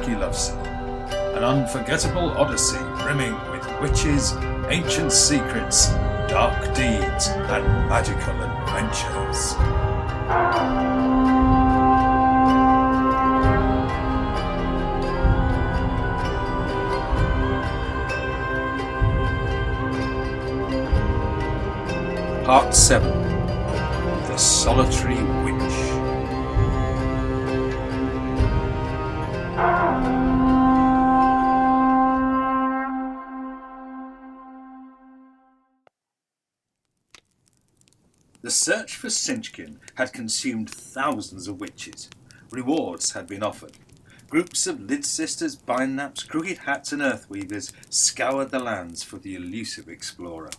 spooky love scene. An unforgettable odyssey brimming with witches, ancient secrets, dark deeds, and magical adventures. Part 7. The Solitary Witch. The search for Sinchkin had consumed thousands of witches. Rewards had been offered. Groups of lid sisters, bind-naps, crooked hats and earthweavers scoured the lands for the elusive explorer.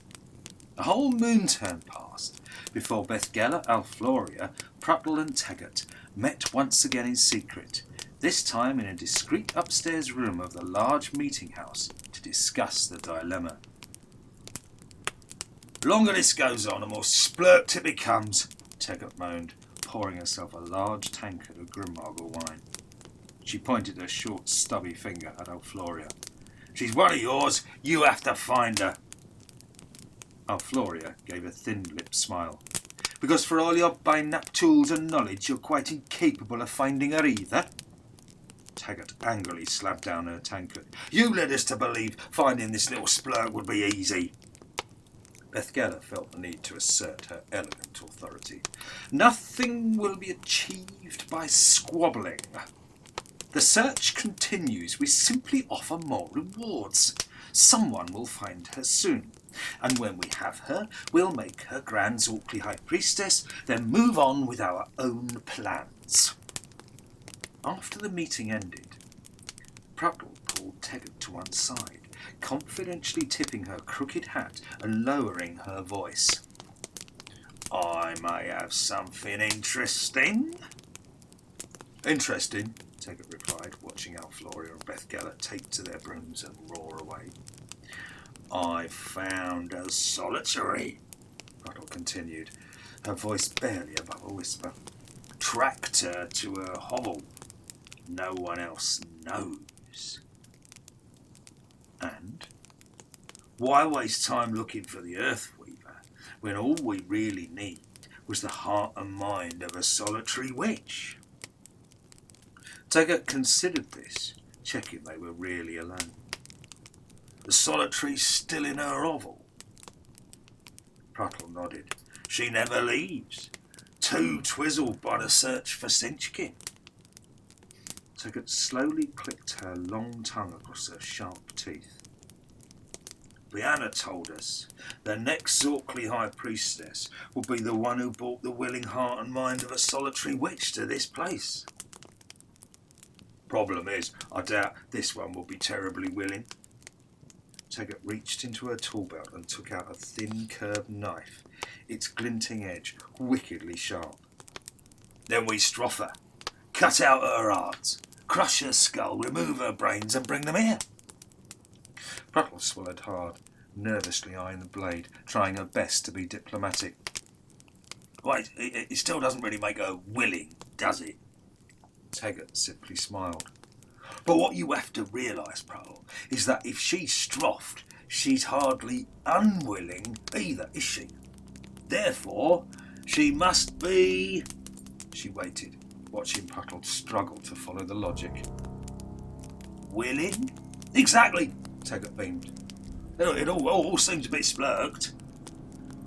A whole moon turn passed before Bethgella, Alfloria, Pruttle and Taggart met once again in secret, this time in a discreet upstairs room of the large meeting house to discuss the dilemma. "The longer this goes on, the more splurked it becomes," Taggart moaned, pouring herself a large tankard of Grimmargle wine. She pointed her short, stubby finger at Alfloria. "She's one of yours. You have to find her." Alfloria gave a thin-lipped smile. "Because for all your bind-nap tools and knowledge, you're quite incapable of finding her either?" Taggart angrily slapped down her tankard. "You led us to believe finding this little splurk would be easy." Bethgella felt the need to assert her elegant authority. "Nothing will be achieved by squabbling. The search continues. We simply offer more rewards. Someone will find her soon. And when we have her, we'll make her Grand Zorkly High Priestess, then move on with our own plans." After the meeting ended, Pruttle pulled Taggart to one side, confidentially tipping her crooked hat and lowering her voice. "I may have something interesting." "Interesting," Taggart replied, watching Alfloria and Bethgella take to their brooms and roar away. "I found a solitary," Pruttle continued, her voice barely above a whisper. "Tracked her to her hovel. No one else knows." "And? Why waste time looking for the Earthweaver when all we really need was the heart and mind of a solitary witch?" Taggart considered this, checking they were really alone. "The solitary's still in her hovel?" Pruttle nodded. "She never leaves. Too twizzled by the search for Sinchkin." Taggart slowly clicked her long tongue across her sharp teeth. "Brianna told us the next Zorkly High Priestess will be the one who brought the willing heart and mind of a solitary witch to this place. Problem is, I doubt this one will be terribly willing." Taggart reached into her tool belt and took out a thin, curved knife, its glinting edge wickedly sharp. "Then we stroff her, cut out her heart, crush her skull, remove her brains and bring them here." Pruttle swallowed hard, nervously eyeing the blade, trying her best to be diplomatic. "Wait, it still doesn't really make her willing, does it?" Taggart simply smiled. "But what you have to realise, Pruttle, is that if she's stroffed, she's hardly unwilling either, is she? Therefore, she must be..." She waited, watching Pruttle struggle to follow the logic. "Willing?" "Exactly," Taggart beamed. "It all seems a bit splurked,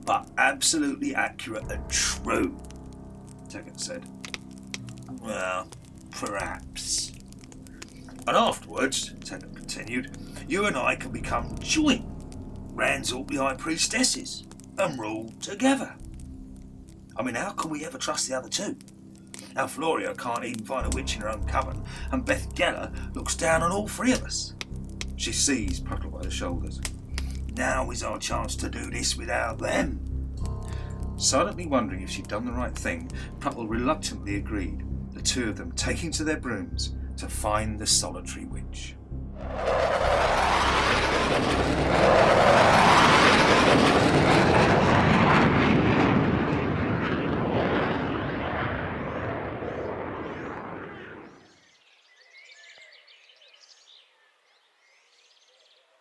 but absolutely accurate and true," Taggart said. "Well, perhaps. And afterwards," Taggart continued, "you and I can become joint Grand Zorkly High Priestesses and rule together. I mean, how can we ever trust the other two? Alfloria can't even find a witch in her own coven, and Bethgella looks down on all three of us." She seized Pruttle by the shoulders. "Now is our chance to do this without them." Silently wondering if she'd done the right thing, Pruttle reluctantly agreed, the two of them taking to their brooms to find the solitary witch.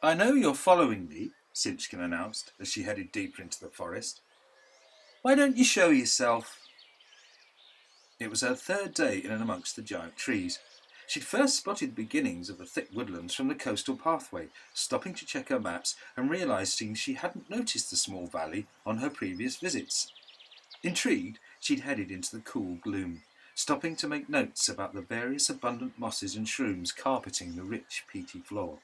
I know you're following me, Sinchkin announced as she headed deeper into the forest. Why don't you show yourself? It was her third day in and amongst the giant trees. She'd first spotted the beginnings of the thick woodlands from the coastal pathway, stopping to check her maps and realising she hadn't noticed the small valley on her previous visits. Intrigued, she'd headed into the cool gloom, stopping to make notes about the various abundant mosses and shrooms carpeting the rich, peaty floor.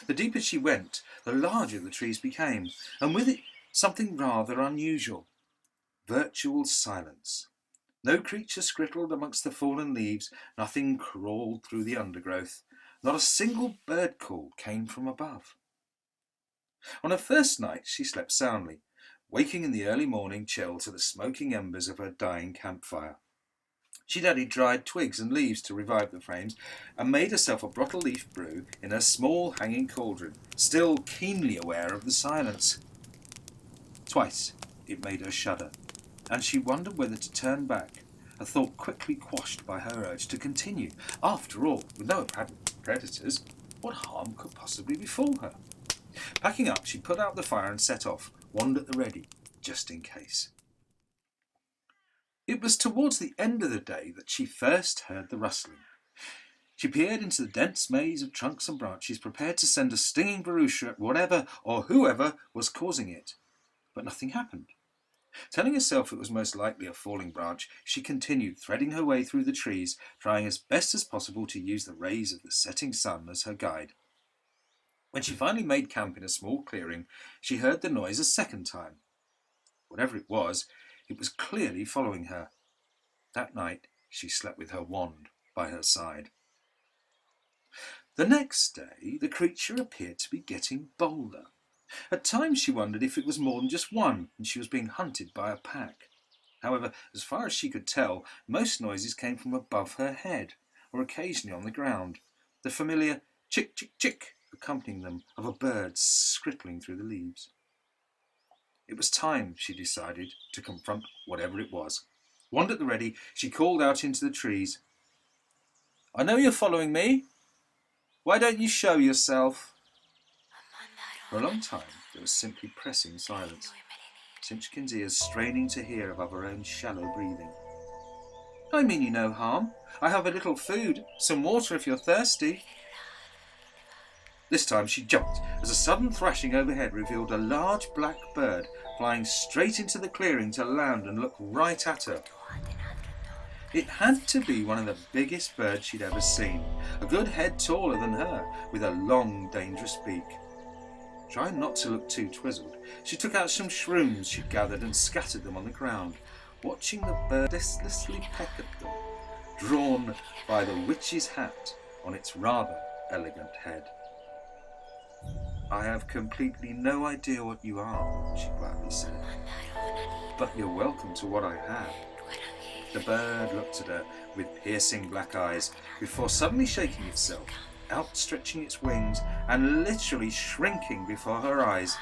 The deeper she went, the larger the trees became, and with it something rather unusual. Virtual silence. No creature scribbled amongst the fallen leaves, nothing crawled through the undergrowth, not a single bird call came from above. On her first night she slept soundly, waking in the early morning chill to the smoking embers of her dying campfire. She'd added dried twigs and leaves to revive the flames, and made herself a bottle leaf brew in her small hanging cauldron, still keenly aware of the silence. Twice it made her shudder, and she wondered whether to turn back, a thought quickly quashed by her urge to continue. After all, with no apparent predators, what harm could possibly befall her? Packing up, she put out the fire and set off, wand at the ready, just in case. It was towards the end of the day that she first heard the rustling. She peered into the dense maze of trunks and branches, prepared to send a stinging barouche at whatever or whoever was causing it. But nothing happened. Telling herself it was most likely a falling branch, she continued, threading her way through the trees, trying as best as possible to use the rays of the setting sun as her guide. When she finally made camp in a small clearing, she heard the noise a second time. Whatever it was clearly following her. That night she slept with her wand by her side. The next day the creature appeared to be getting bolder. At times she wondered if it was more than just one and she was being hunted by a pack. However, as far as she could tell, most noises came from above her head, or occasionally on the ground, the familiar chick, chick, chick accompanying them of a bird scrittling through the leaves. It was time, she decided, to confront whatever it was. Wand at the ready, she called out into the trees. I know you're following me. Why don't you show yourself? For a long time there was simply pressing silence, Sinchkin's ears straining to hear above her own shallow breathing. I mean you no harm. I have a little food, some water if you're thirsty. This time she jumped as a sudden thrashing overhead revealed a large black bird flying straight into the clearing to land and look right at her. It had to be one of the biggest birds she'd ever seen, a good head taller than her, with a long, dangerous beak. Trying not to look too twizzled, she took out some shrooms she'd gathered and scattered them on the ground, watching the bird listlessly peck at them, drawn by the witch's hat on its rather elegant head. I have completely no idea what you are, she quietly said, but you're welcome to what I have. The bird looked at her with piercing black eyes before suddenly shaking itself, outstretching its wings and literally shrinking before her eyes.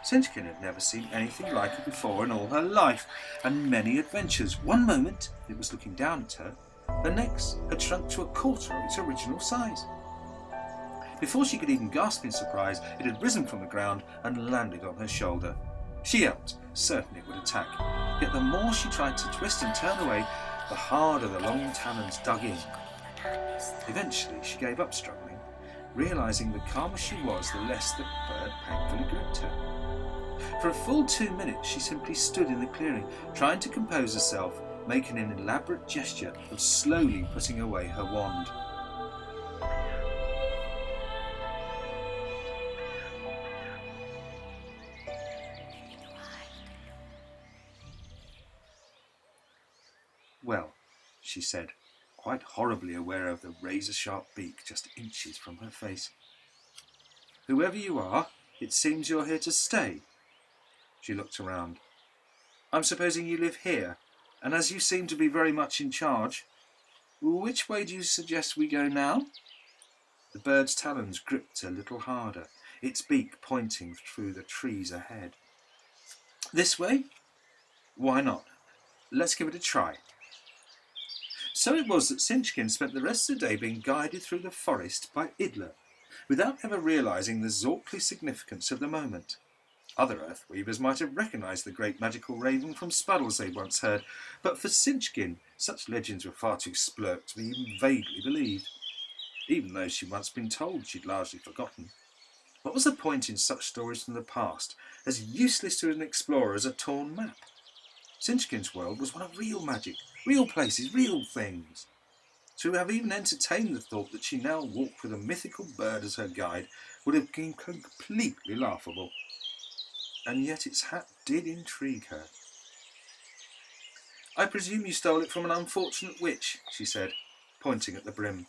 Sinchkin had never seen anything like it before in all her life and many adventures. One moment it was looking down at her, the next had shrunk to a quarter of its original size. Before she could even gasp in surprise, it had risen from the ground and landed on her shoulder. She yelped, certain it would attack, yet the more she tried to twist and turn away, the harder the long talons dug in. Eventually she gave up struggling, realising the calmer she was, the less the bird painfully gripped her. For a full 2 minutes she simply stood in the clearing, trying to compose herself, making an elaborate gesture of slowly putting away her wand. Well, she said, quite horribly aware of the razor-sharp beak just inches from her face. Whoever you are, it seems you're here to stay. She looked around. I'm supposing you live here, and as you seem to be very much in charge, which way do you suggest we go now? The bird's talons gripped a little harder, its beak pointing through the trees ahead. This way? Why not? Let's give it a try. So it was that Sinchkin spent the rest of the day being guided through the forest by Idler, without ever realising the Zorkly significance of the moment. Other Earthweavers might have recognised the great magical raven from spuddles they'd once heard, but for Sinchkin, such legends were far too splurk to be even vaguely believed. Even though she'd once been told, she'd largely forgotten. What was the point in such stories from the past, as useless to an explorer as a torn map? Sinchkin's world was one of real magic, real places, real things. To have even entertained the thought that she now walked with a mythical bird as her guide would have been completely laughable. And yet its hat did intrigue her. "I presume you stole it from an unfortunate witch," she said, pointing at the brim.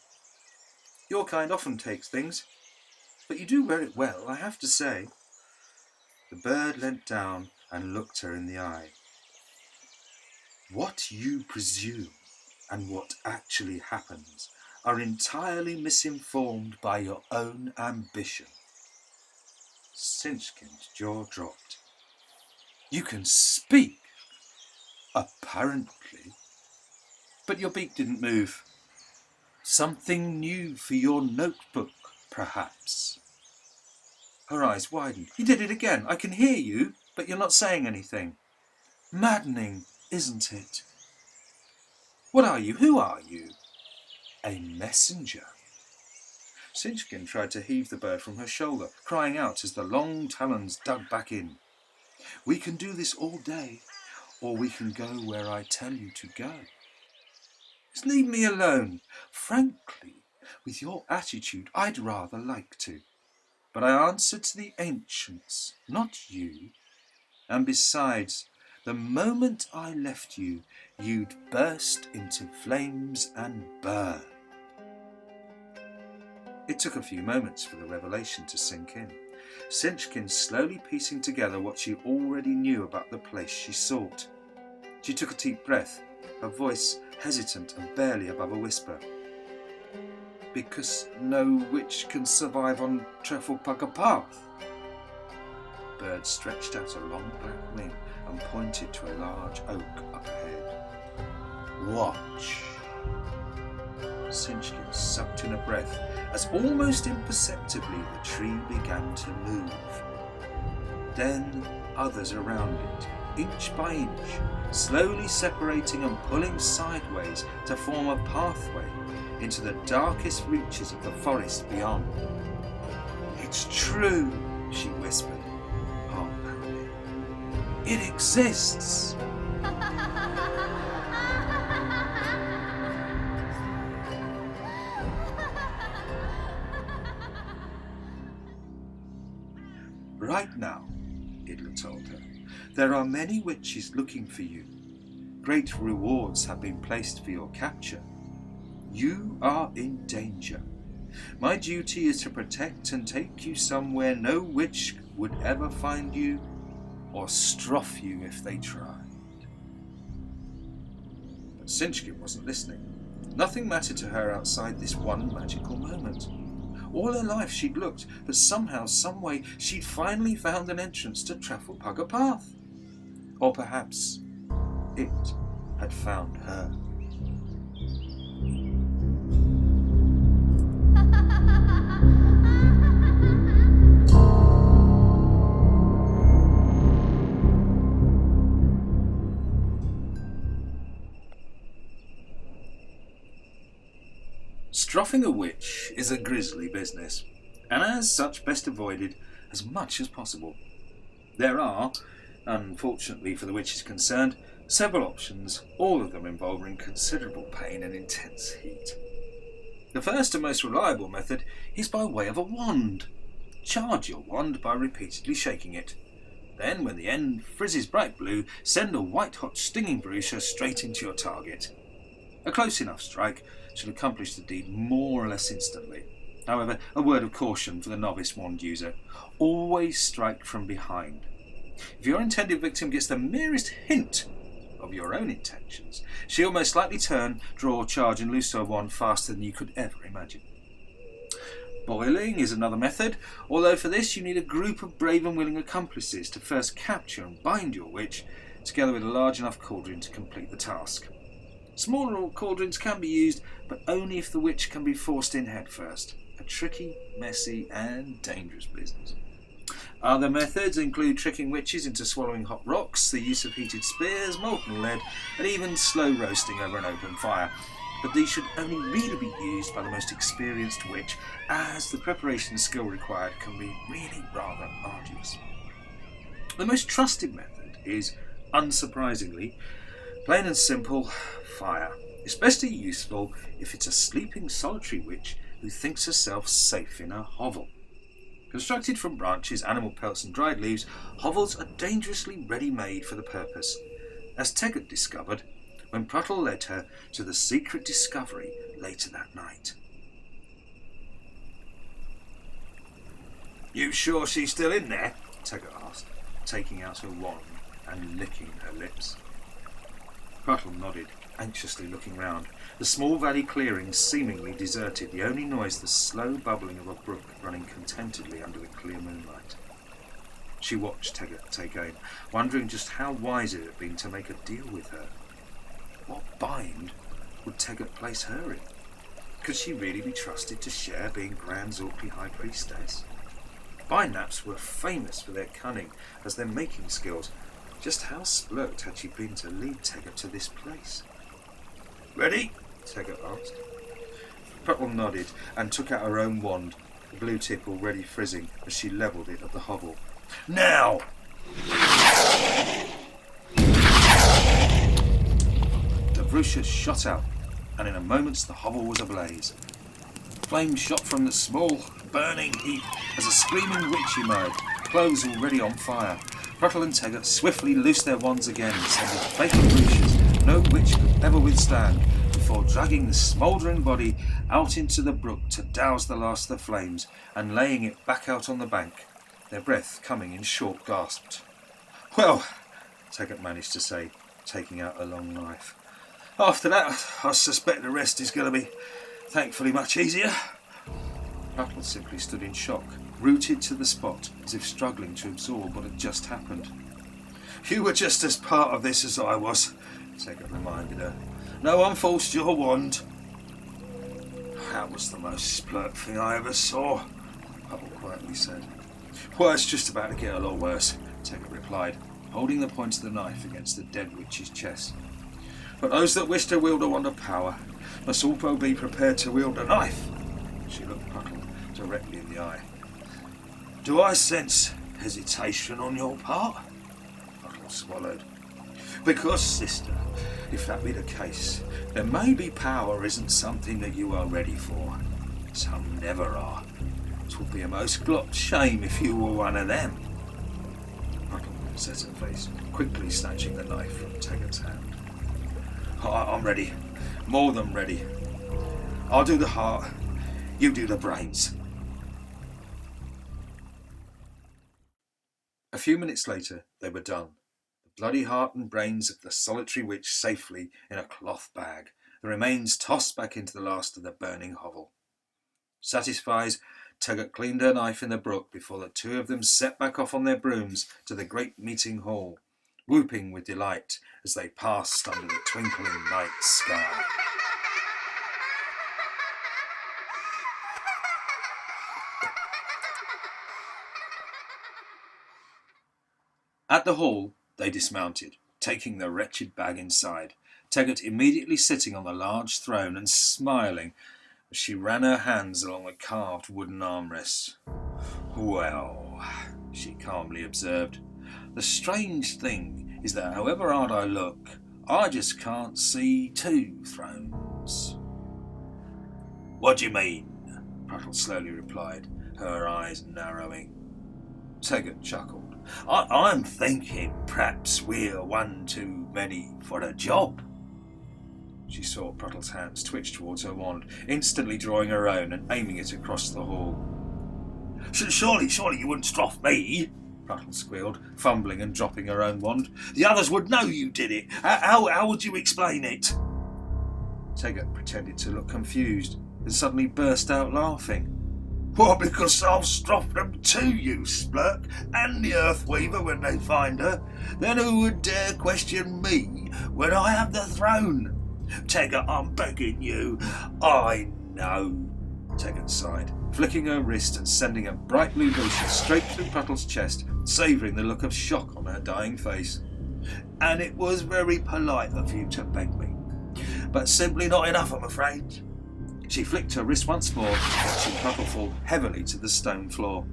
"Your kind often takes things, but you do wear it well, I have to say." The bird leant down and looked her in the eye. "What you presume and what actually happens are entirely misinformed by your own ambition." Sinchkin's jaw dropped. "You can speak, apparently." But your beak didn't move. "Something new for your notebook, perhaps?" Her eyes widened. "You did it again. I can hear you, but you're not saying anything." "Maddening, isn't it?" "What are you? Who are you?" "A messenger." Sinchkin tried to heave the bird from her shoulder, crying out as the long talons dug back in. "We can do this all day, or we can go where I tell you to go." "Just leave me alone." "Frankly, with your attitude, I'd rather like to. But I answer to the ancients, not you. And besides, the moment I left you, you'd burst into flames and burn." It took a few moments for the revelation to sink in. Sinchkin slowly piecing together what she already knew about the place she sought. She took a deep breath, her voice hesitant and barely above a whisper. "Because no witch can survive on Trefflepugga Path." The bird stretched out a long black wing and pointed to a large oak up ahead. "Watch." Sinchkin sucked in a breath as almost imperceptibly the tree began to move. Then others around it, inch by inch, slowly separating and pulling sideways to form a pathway into the darkest reaches of the forest beyond. "It's true," she whispered, half-pounding. "It exists." "Right now," Idla told her, "there are many witches looking for you. Great rewards have been placed for your capture. You are in danger. My duty is to protect and take you somewhere no witch would ever find you, or strough you if they tried." But Sinchkin wasn't listening. Nothing mattered to her outside this one magical moment. All her life she'd looked, but somehow, someway, she'd finally found an entrance to Trefflepugga Path. Or perhaps it had found her. Strophing a witch is a grisly business, and as such best avoided as much as possible. There are, unfortunately for the witches concerned, several options, all of them involving considerable pain and intense heat. The first and most reliable method is by way of a wand. Charge your wand by repeatedly shaking it. Then, when the end frizzes bright blue, send a white-hot stinging bruiser straight into your target. A close enough strike should accomplish the deed more or less instantly. However, a word of caution for the novice wand user: always strike from behind. If your intended victim gets the merest hint of your own intentions, she'll most likely turn, draw, charge and loose her wand faster than you could ever imagine. Boiling is another method, although for this you need a group of brave and willing accomplices to first capture and bind your witch, together with a large enough cauldron to complete the task. Smaller cauldrons can be used, but only if the witch can be forced in head first. A tricky, messy and dangerous business. Other methods include tricking witches into swallowing hot rocks, the use of heated spears, molten lead, and even slow roasting over an open fire. But these should only really be used by the most experienced witch, as the preparation and skill required can be really rather arduous. The most trusted method is, unsurprisingly, plain and simple, fire. Especially useful if it's a sleeping solitary witch who thinks herself safe in her hovel. Constructed from branches, animal pelts and dried leaves, hovels are dangerously ready-made for the purpose, as Teggett discovered when Pruttle led her to the secret discovery later that night. "You sure she's still in there?" Teggett asked, taking out her wand and licking her lips. Pruttle nodded, anxiously looking round. The small valley clearing seemingly deserted, the only noise the slow bubbling of a brook running contentedly under the clear moonlight. She watched Teggett take aim, wondering just how wise it had been to make a deal with her. What bind would Teggett place her in? Could she really be trusted to share being Grand Zorkly High Priestess? Bind-naps were famous for their cunning as their making skills. Just how splurked had she been to lead Teggett to this place? "Ready?" Teggett asked. Pruttle nodded and took out her own wand, the blue tip already frizzing as she levelled it at the hovel. "Now!" The Vrusha shot out, and in a moment the hovel was ablaze. Flames shot from the small, burning heap as a screaming witch emerged, clothes already on fire. Pruttle and Teggett swiftly loosed their wands again, sending fatal Vrushes no witch could ever withstand, before dragging the smouldering body out into the brook to douse the last of the flames and laying it back out on the bank, their breath coming in short gasps. "Well," Teggett managed to say, taking out a long knife, "after that, I suspect the rest is going to be thankfully much easier." Pruttle simply stood in shock, rooted to the spot, as if struggling to absorb what had just happened. "You were just as part of this as I was," Teggett reminded her. "No one forced your wand." "That was the most splurt thing I ever saw," Pruttle quietly said. "Well, it's just about to get a lot worse," Teggett replied, holding the point of the knife against the dead witch's chest. "But those that wish to wield a wand of power must also be prepared to wield a knife." She looked Pruttle directly in the eye. "Do I sense hesitation on your part?" Pruttle swallowed. "Because, sister, if that be the case, then maybe power isn't something that you are ready for. Some never are. It would be a most glopped shame if you were one of them." Pruttle set her face, quickly snatching the knife from Teggett's hand. "I'm ready. More than ready. I'll do the heart. You do the brains." A few minutes later, they were done. The bloody heart and brains of the solitary witch safely in a cloth bag, the remains tossed back into the last of the burning hovel. Satisfied, Teggett cleaned her knife in the brook before the two of them set back off on their brooms to the great meeting hall, whooping with delight as they passed under the twinkling night sky. At the hall, they dismounted, taking the wretched bag inside, Teggett immediately sitting on the large throne and smiling as she ran her hands along the carved wooden armrests. "Well," she calmly observed, "the strange thing is that however hard I look, I just can't see two thrones." "What do you mean?" Pruttle slowly replied, her eyes narrowing. Teggett chuckled. I'm thinking perhaps we're one too many for a job." She saw Pruttle's hands twitch towards her wand, instantly drawing her own and aiming it across the hall. Surely you wouldn't straff me," Pruttle squealed, fumbling and dropping her own wand. "The others would know you did it. How would you explain it?" Teggett pretended to look confused, and suddenly burst out laughing. "Well, because I'll straff them too, you splurk, and the Earthweaver when they find her. Then who would dare question me when I have the throne? Taggart, I'm begging you. I know. Taggart sighed, flicking her wrist and sending a bright blue lotion straight through Puddle's chest, savouring the look of shock on her dying face. And it was very polite of you to beg me, but simply not enough, I'm afraid. She flicked her wrist once more, watching Puddle fall heavily to the stone floor.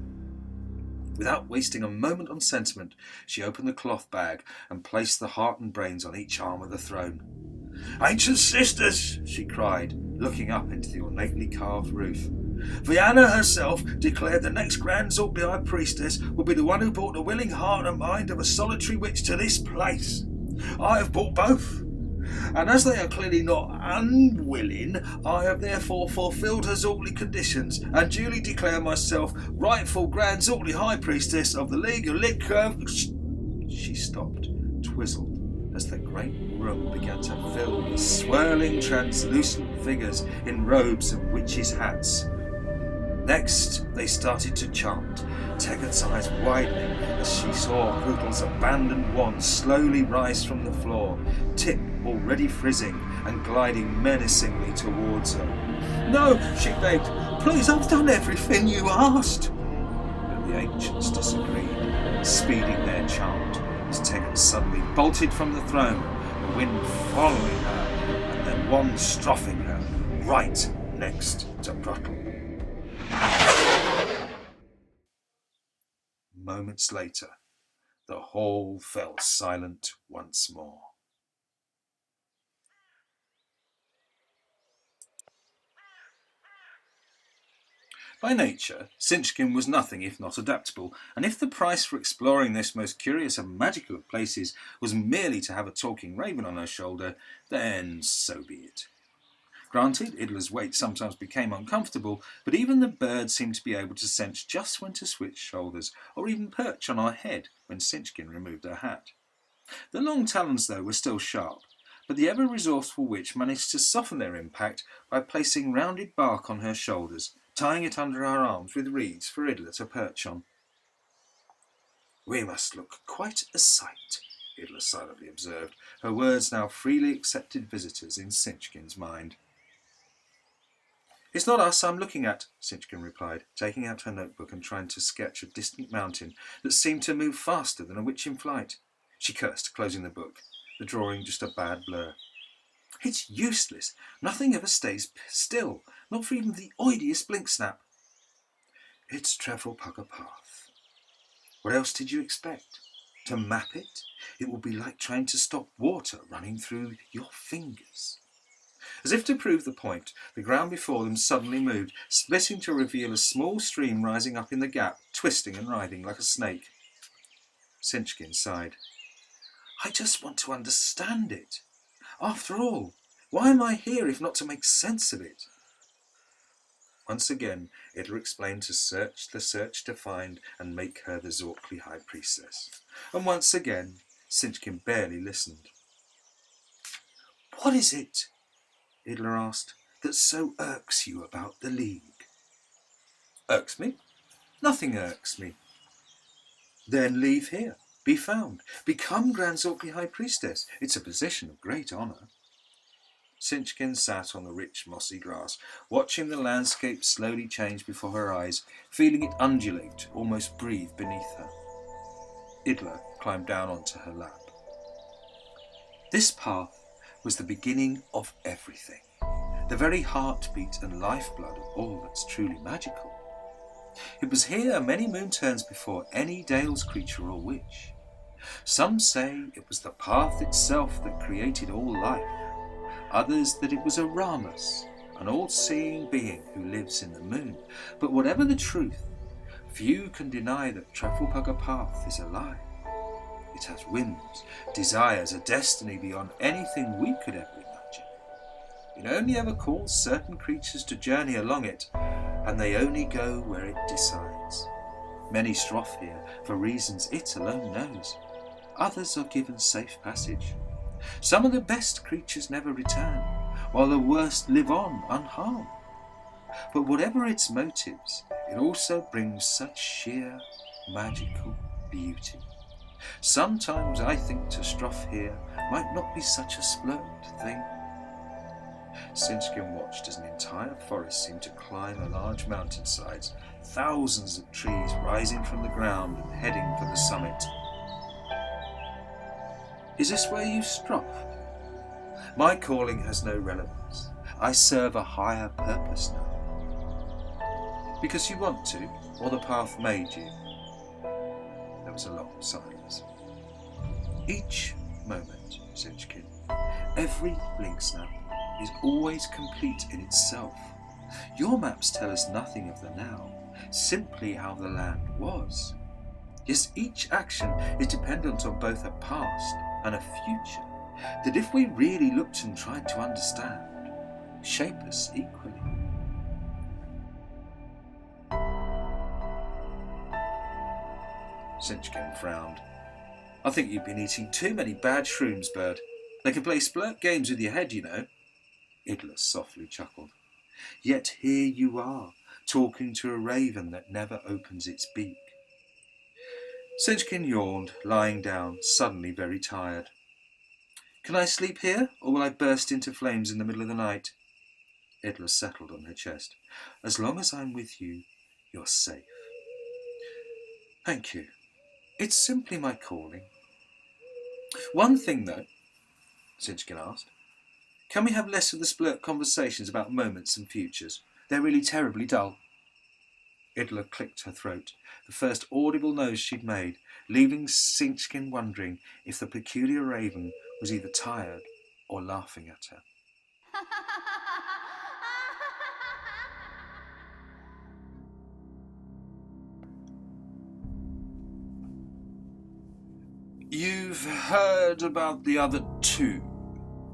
Without wasting a moment on sentiment, she opened the cloth bag and placed the heart and brains on each arm of the throne. Ancient sisters, she cried, looking up into the ornately carved roof. Vienna herself declared the next Grand Zorkli High Priestess will be the one who brought the willing heart and mind of a solitary witch to this place. I have brought both, and as they are clearly not unwilling, I have therefore fulfilled her Zorkli conditions and duly declare myself rightful Grand Zorkli High Priestess of the League of Lit Curve. She stopped, twizzled, as the great room began to fill with swirling, translucent figures in robes and witches' hats. Next, they started to chant, Taggart's eyes widening as she saw Poodle's abandoned wand slowly rise from the floor, tip already frizzing and gliding menacingly towards her. No, she begged, please, I've done everything you asked. But the ancients disagreed, speeding their chant as Taggart suddenly bolted from the throne, the wind following her and then wand stroffing her right next to Puddle. Moments later, the hall fell silent once more. By nature, Sinchkin was nothing if not adaptable, and if the price for exploring this most curious and magical of places was merely to have a talking raven on her shoulder, then so be it. Granted, Idler's weight sometimes became uncomfortable, but even the bird seemed to be able to sense just when to switch shoulders, or even perch on our head when Sinchkin removed her hat. The long talons, though, were still sharp, but the ever-resourceful witch managed to soften their impact by placing rounded bark on her shoulders, tying it under her arms with reeds for Idler to perch on. We must look quite a sight, Idler silently observed, her words now freely accepted visitors in Sinchkin's mind. It's not us I'm looking at, Sinchkin replied, taking out her notebook and trying to sketch a distant mountain that seemed to move faster than a witch in flight. She cursed, closing the book, the drawing just a bad blur. It's useless. Nothing ever stays still, not for even the oidiest blink snap. It's Trefflepugga Path. What else did you expect? To map it? It will be like trying to stop water running through your fingers. As if to prove the point, the ground before them suddenly moved, splitting to reveal a small stream rising up in the gap, twisting and writhing like a snake. Sinchkin sighed. I just want to understand it. After all, why am I here if not to make sense of it? Once again, Idler explained to search the search to find and make her the Zorkli High Priestess. And once again, Sinchkin barely listened. What is it, Idler asked, that so irks you about the League? Irks me? Nothing irks me. Then leave here. Be found. Become Grand Zorkli High Priestess. It's a position of great honour. Sinchkin sat on the rich mossy grass, watching the landscape slowly change before her eyes, feeling it undulate, almost breathe beneath her. Idler climbed down onto her lap. This path was the beginning of everything, the very heartbeat and lifeblood of all that's truly magical. It was here many moon turns before any Dale's creature or witch. Some say it was the path itself that created all life, others that it was a Ramus, an all-seeing being who lives in the moon. But whatever the truth, few can deny that Trefflepugga Path is alive. It has whims, desires, a destiny beyond anything we could ever imagine. It only ever calls certain creatures to journey along it, and they only go where it decides. Many stroff here for reasons it alone knows. Others are given safe passage. Some of the best creatures never return, while the worst live on unharmed. But whatever its motives, it also brings such sheer magical beauty. Sometimes I think to stroff here might not be such a splurged thing. Sinchkin watched as an entire forest seemed to climb a large mountainside, thousands of trees rising from the ground and heading for the summit. Is this where you struck? My calling has no relevance. I serve a higher purpose now. Because you want to, or the path made you? There was a long silence. Each moment, Sinchkin, every blink snap, is always complete in itself. Your maps tell us nothing of the now, simply how the land was. Yes, each action is dependent on both a past and a future, that if we really looked and tried to understand, shape us equally. Sinchkin frowned. I think you've been eating too many bad shrooms, bird. They can play splurt games with your head, you know. Idler softly chuckled. Yet here you are, talking to a raven that never opens its beak. Sinchkin yawned, lying down, suddenly very tired. Can I sleep here, or will I burst into flames in the middle of the night? Idler settled on her chest. As long as I'm with you, you're safe. Thank you. It's simply my calling. One thing, though, Sinchkin asked. Can we have less of the splurt conversations about moments and futures? They're really terribly dull. Idler clicked her throat, the first audible noise she'd made, leaving Sinchkin wondering if the peculiar raven was either tired or laughing at her. You've heard about the other two?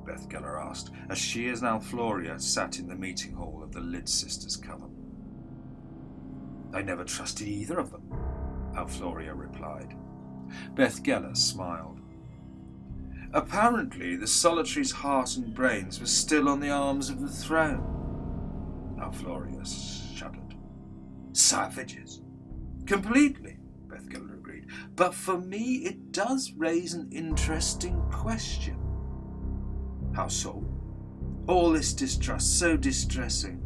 Beth Geller asked, as she and Alfloria sat in the meeting hall of the Lid Sisters' coven. I never trusted either of them, Alfloria replied. Beth Geller smiled. Apparently the solitary's heart and brains were still on the arms of the throne. Alfloria shuddered. Savages. Completely, Beth Geller agreed. But for me it does raise an interesting question. How so? All this distrust, so distressing.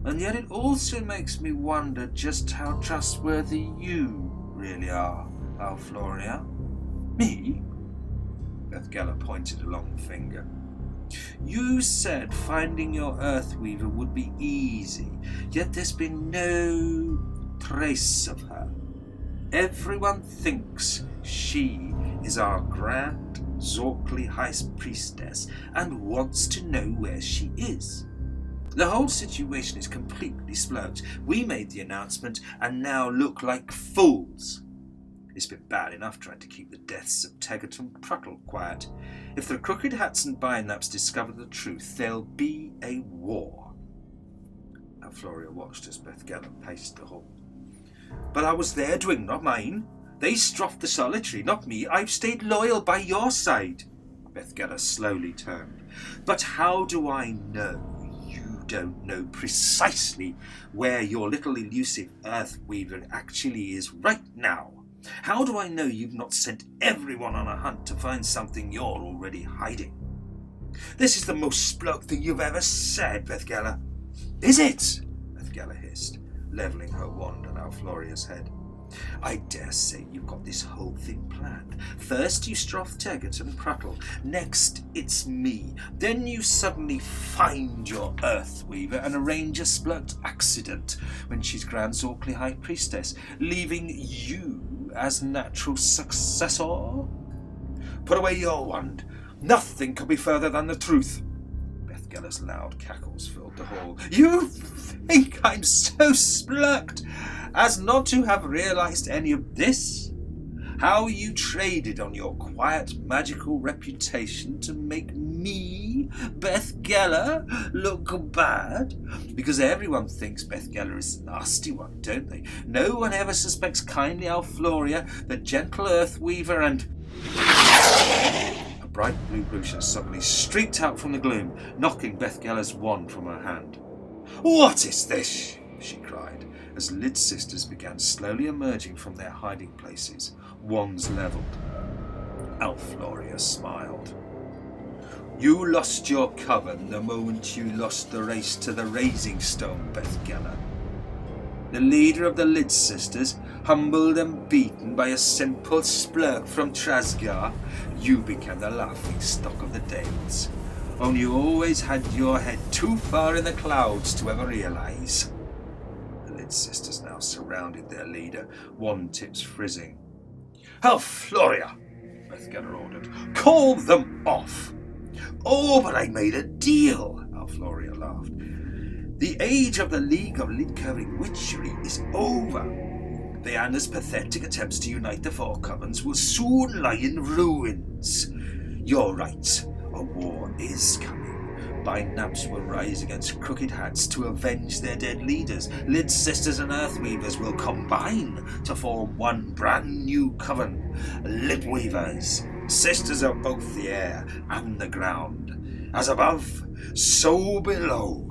And yet it also makes me wonder just how trustworthy you really are, Alfloria. Me? Beth Geller pointed a long finger. You said finding your Earthweaver would be easy, yet there's been no trace of her. Everyone thinks she is our grand Zorkly High Priestess and wants to know where she is. The whole situation is completely splurged. We made the announcement and now look like fools. It's been bad enough trying to keep the deaths of Teggart and Pruttle quiet. If the Crooked Hats and Binaps discover the truth, there'll be a war. Alfloria watched as Beth Geller paced the hall. But I was their doing, not mine. They struffed the solitary, not me. I've stayed loyal by your side. Beth Geller slowly turned. But how do I know you don't know precisely where your little elusive Earthweaver actually is right now? How do I know you've not sent everyone on a hunt to find something you're already hiding? This is the most splurk thing you've ever said, Beth Geller. Is it? Beth Geller hissed, levelling her wand on Alfloria's head. I dare say you've got this whole thing planned. First you struff Teggart and Pruttle, next it's me, then you suddenly find your Earthweaver and arrange a splurt accident when she's Grand Zorkly High Priestess, leaving you as natural successor? Put away your wand. Nothing could be further than the truth. Beth Geller's loud cackles filled the hall. You think I'm so splurked as not to have realised any of this? How you traded on your quiet magical reputation to make me, Beth Geller, look bad? Because everyone thinks Beth Geller is a nasty one, don't they? No one ever suspects kindly Alfloria, the gentle Earthweaver, and... A bright blue Lucian suddenly streaked out from the gloom, knocking Beth Geller's wand from her hand. What is this? She cried, as Lid Sisters began slowly emerging from their hiding places, wands levelled. Alfloria smiled. You lost your coven the moment you lost the race to the Raising Stone, Bethgella. The leader of the Lid Sisters, humbled and beaten by a simple splurk from Trasgar, you became the laughing stock of the Dales. Only you always had your head too far in the clouds to ever realise. The Lid Sisters now surrounded their leader, one tip's frizzing. Floria, Bethgella ordered. Call them off! Oh, but I made a deal, Floria laughed. The age of the League of Lid-Curving Witchery is over. Diana's pathetic attempts to unite the four covens will soon lie in ruins. You're right, a war is coming. Bynapps will rise against Crooked Hats to avenge their dead leaders. Lid Sisters and Earthweavers will combine to form one brand new coven. Lidweavers, sisters of both the air and the ground. As above, so below.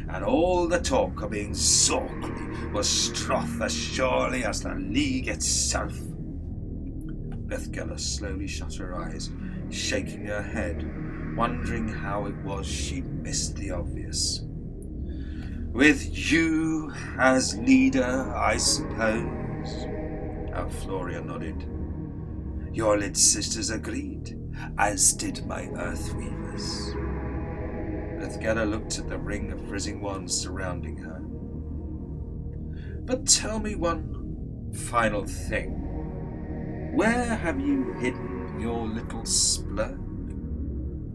And all the talk of being Zorkly will stroth as surely as the League itself. Bethgella slowly shut her eyes, shaking her head, wondering how it was she missed the obvious. With you as leader, I suppose? Floria nodded. Your Lid Sisters agreed, as did my Earthweavers. Bethgella looked at the ring of frizzing wands surrounding her. But tell me one final thing. Where have you hidden your little splurk?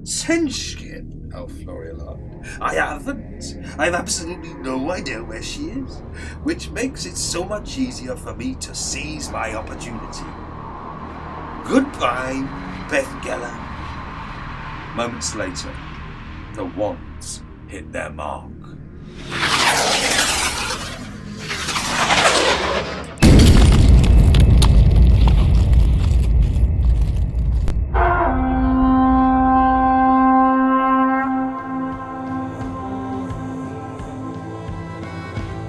Sinchkin, Floria laughed. I haven't. I've absolutely no idea where she is, which makes it so much easier for me to seize my opportunity. Goodbye, Bethgella. Moments later, the wands hit their mark.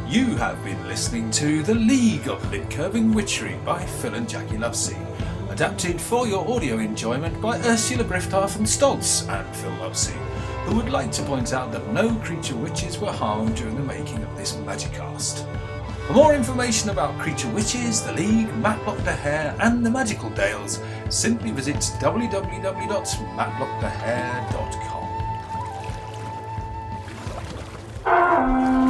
You have been listening to The League of Lid-Curving Witchery by Phil and Jackie Lovesey, adapted for your audio enjoyment by Ursula Grifftarth and Stoltz and Phil Lovesey, who would like to point out that no creature witches were harmed during the making of this Magicast. For more information about creature witches, the League, Matlock the Hare and the Magical Dales, simply visit www.matlockthehare.com.